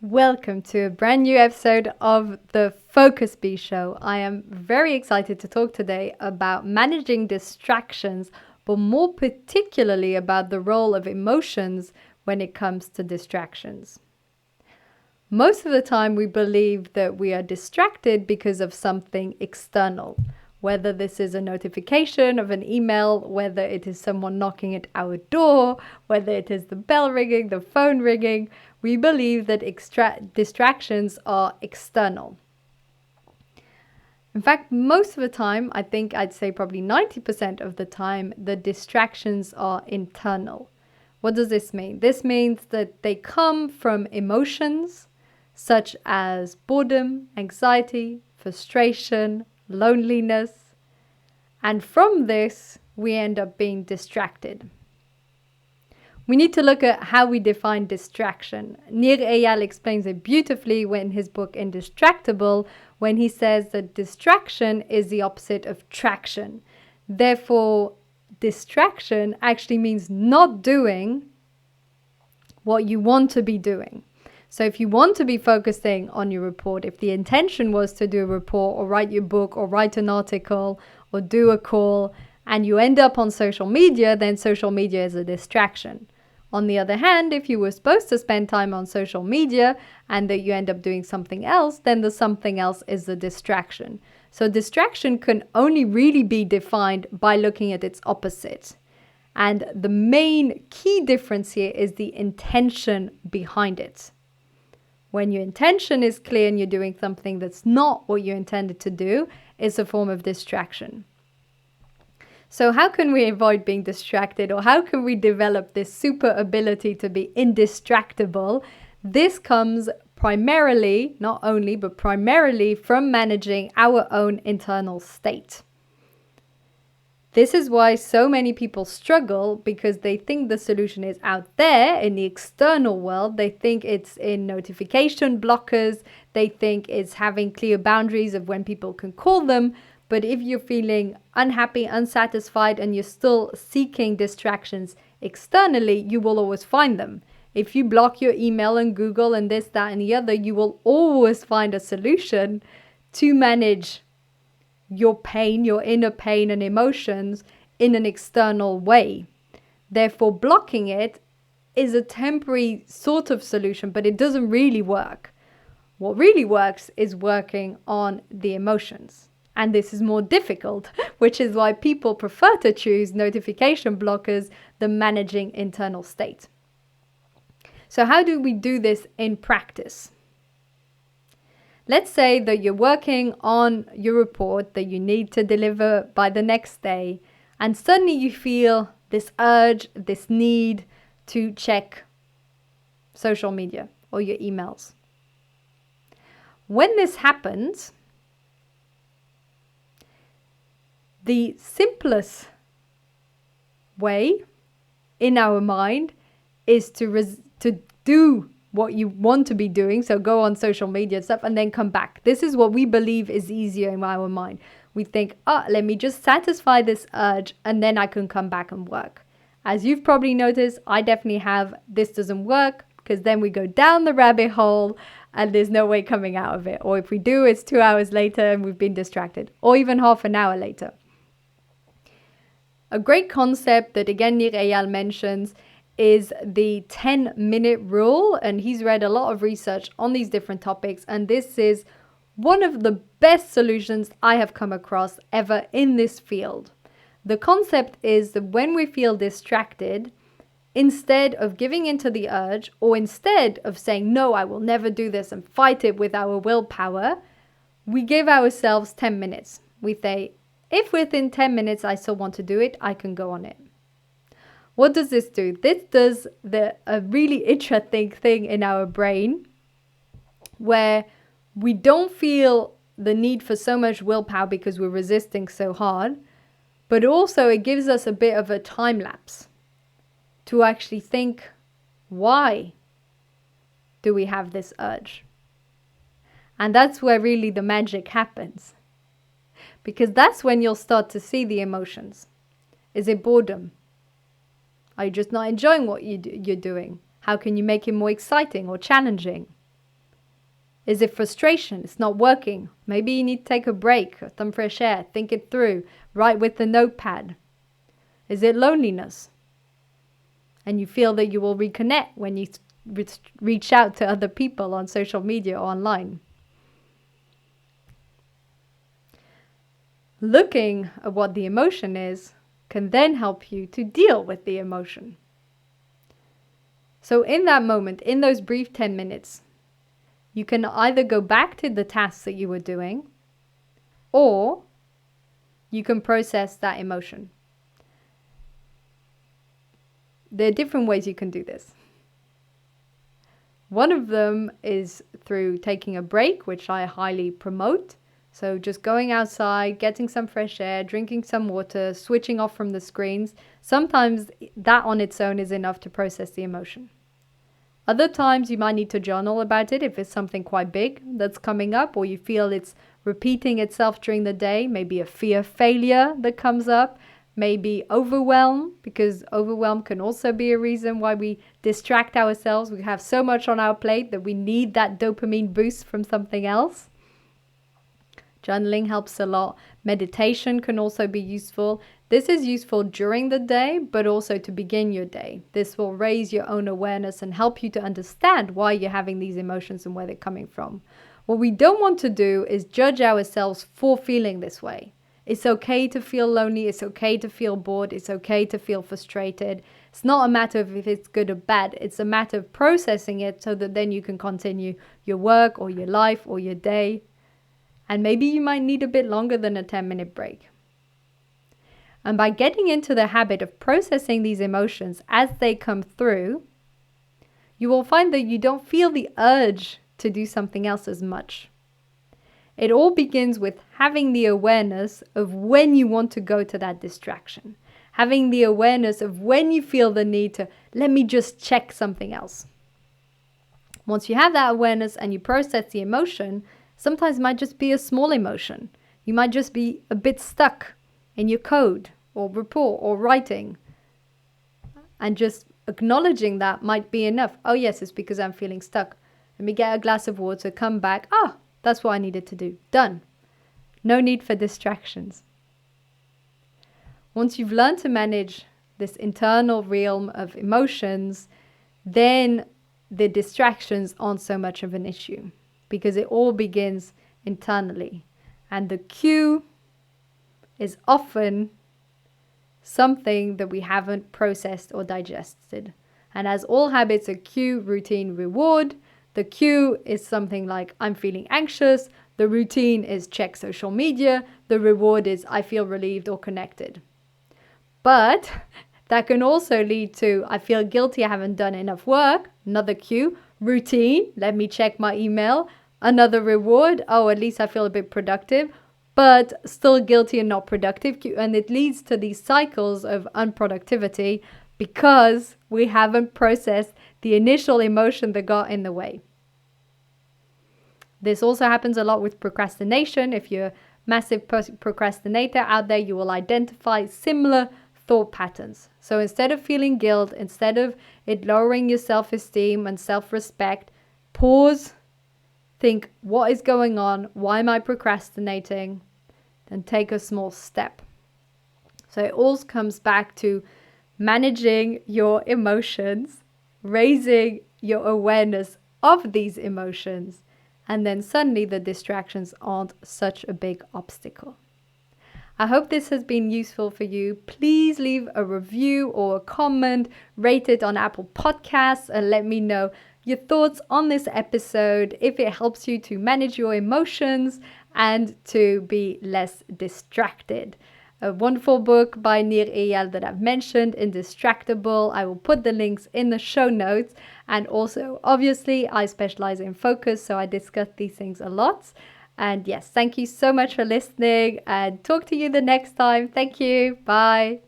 Welcome to a brand new episode of the Focus Bee Show. I am very excited to talk today about managing distractions, but more particularly about the role of emotions when it comes to distractions. Most of the time, we believe that we are distracted because of something external, whether this is a notification of an email, whether it is someone knocking at our door, whether it is the bell ringing, the phone ringing. We believe that distractions are external. In fact, most of the time, I think I'd say probably 90% of the time, the distractions are internal. What does this mean? This means that they come from emotions such as boredom, anxiety, frustration, loneliness. And from this, we end up being distracted. We need to look at how we define distraction. Nir Eyal explains it beautifully in his book Indistractable when he says that distraction is the opposite of traction. Therefore, distraction actually means not doing what you want to be doing. So if you want to be focusing on your report, if the intention was to do a report or write your book or write an article or do a call and you end up on social media, then social media is a distraction. On the other hand, if you were supposed to spend time on social media and that you end up doing something else, then the something else is the distraction. So distraction can only really be defined by looking at its opposite. And the main key difference here is the intention behind it. When your intention is clear and you're doing something that's not what you intended to do, it's a form of distraction. So how can we avoid being distracted, or how can we develop this super ability to be indistractable? This comes primarily, not only, but primarily from managing our own internal state. This is why so many people struggle, because they think the solution is out there in the external world. They think it's in notification blockers. They think it's having clear boundaries of when people can call them. But if you're feeling unhappy, unsatisfied, and you're still seeking distractions externally, you will always find them. If you block your email and Google and this, that, and the other, you will always find a solution to manage your pain, your inner pain and emotions in an external way. Therefore, blocking it is a temporary sort of solution, but it doesn't really work. What really works is working on the emotions. And this is more difficult, which is why people prefer to choose notification blockers than managing internal state. So how do we do this in practice? Let's say that you're working on your report that you need to deliver by the next day, and suddenly you feel this urge, this need to check social media or your emails. When this happens, the simplest way in our mind is to do what you want to be doing. So go on social media and stuff and then come back. This is what we believe is easier in our mind. We think, let me just satisfy this urge and then I can come back and work. As you've probably noticed, I definitely have this doesn't work, because then we go down the rabbit hole and there's no way coming out of it. Or if we do, it's 2 hours later and we've been distracted, or even half an hour later. A great concept that again Nir Eyal mentions is the 10-minute rule, and he's read a lot of research on these different topics, and this is one of the best solutions I have come across ever in this field. The concept is that when we feel distracted, instead of giving into the urge, or instead of saying, no, I will never do this and fight it with our willpower, we give ourselves 10 minutes. We say, if within 10 minutes I still want to do it, I can go on it. What does this do? This does a really interesting thing in our brain where we don't feel the need for so much willpower because we're resisting so hard, but also it gives us a bit of a time lapse to actually think, why do we have this urge? And that's where really the magic happens. Because that's when you'll start to see the emotions. Is it boredom? Are you just not enjoying what you're doing? How can you make it more exciting or challenging? Is it frustration? It's not working. Maybe you need to take a break, some fresh air, think it through, write with the notepad. Is it loneliness? And you feel that you will reconnect when you reach out to other people on social media or online. Looking at what the emotion is can then help you to deal with the emotion. So in that moment, in those brief 10 minutes, you can either go back to the tasks that you were doing, or you can process that emotion. There are different ways you can do this. One of them is through taking a break, which I highly promote. So just going outside, getting some fresh air, drinking some water, switching off from the screens. Sometimes that on its own is enough to process the emotion. Other times you might need to journal about it if it's something quite big that's coming up, or you feel it's repeating itself during the day. Maybe a fear of failure that comes up, maybe overwhelm, because overwhelm can also be a reason why we distract ourselves. We have so much on our plate that we need that dopamine boost from something else. Journaling helps a lot. Meditation can also be useful. This is useful during the day, but also to begin your day. This will raise your own awareness and help you to understand why you're having these emotions and where they're coming from. What we don't want to do is judge ourselves for feeling this way. It's okay to feel lonely. It's okay to feel bored. It's okay to feel frustrated. It's not a matter of if it's good or bad. It's a matter of processing it so that then you can continue your work or your life or your day. And maybe you might need a bit longer than a 10-minute break. And by getting into the habit of processing these emotions as they come through, you will find that you don't feel the urge to do something else as much. It all begins with having the awareness of when you want to go to that distraction. Having the awareness of when you feel the need to, let me just check something else. Once you have that awareness and you process the emotion, sometimes it might just be a small emotion. You might just be a bit stuck in your code or report or writing. And just acknowledging that might be enough. Oh yes, it's because I'm feeling stuck. Let me get a glass of water, come back. Ah, that's what I needed to do. Done. No need for distractions. Once you've learned to manage this internal realm of emotions, then the distractions aren't so much of an issue, because it all begins internally. And the cue is often something that we haven't processed or digested. And as all habits are cue, routine, reward, the cue is something like I'm feeling anxious. The routine is check social media. The reward is I feel relieved or connected. But that can also lead to I feel guilty, I haven't done enough work. Another cue. Routine, let me check my email. Another reward, oh, at least I feel a bit productive, but still guilty and not productive. And it leads to these cycles of unproductivity because we haven't processed the initial emotion that got in the way. This also happens a lot with procrastination. If you're a massive procrastinator out there, you will identify similar thought patterns. So instead of feeling guilt, instead of it lowering your self-esteem and self-respect, pause. Think, what is going on? Why am I procrastinating? And take a small step. So it all comes back to managing your emotions, raising your awareness of these emotions, and then suddenly the distractions aren't such a big obstacle. I hope this has been useful for you. Please leave a review or a comment, rate it on Apple Podcasts, and let me know your thoughts on this episode, if it helps you to manage your emotions and to be less distracted. A wonderful book by Nir Eyal that I've mentioned, Indistractable. I will put the links in the show notes. And also, obviously, I specialize in focus, so I discuss these things a lot. And yes, thank you so much for listening, and talk to you the next time. Thank you. Bye.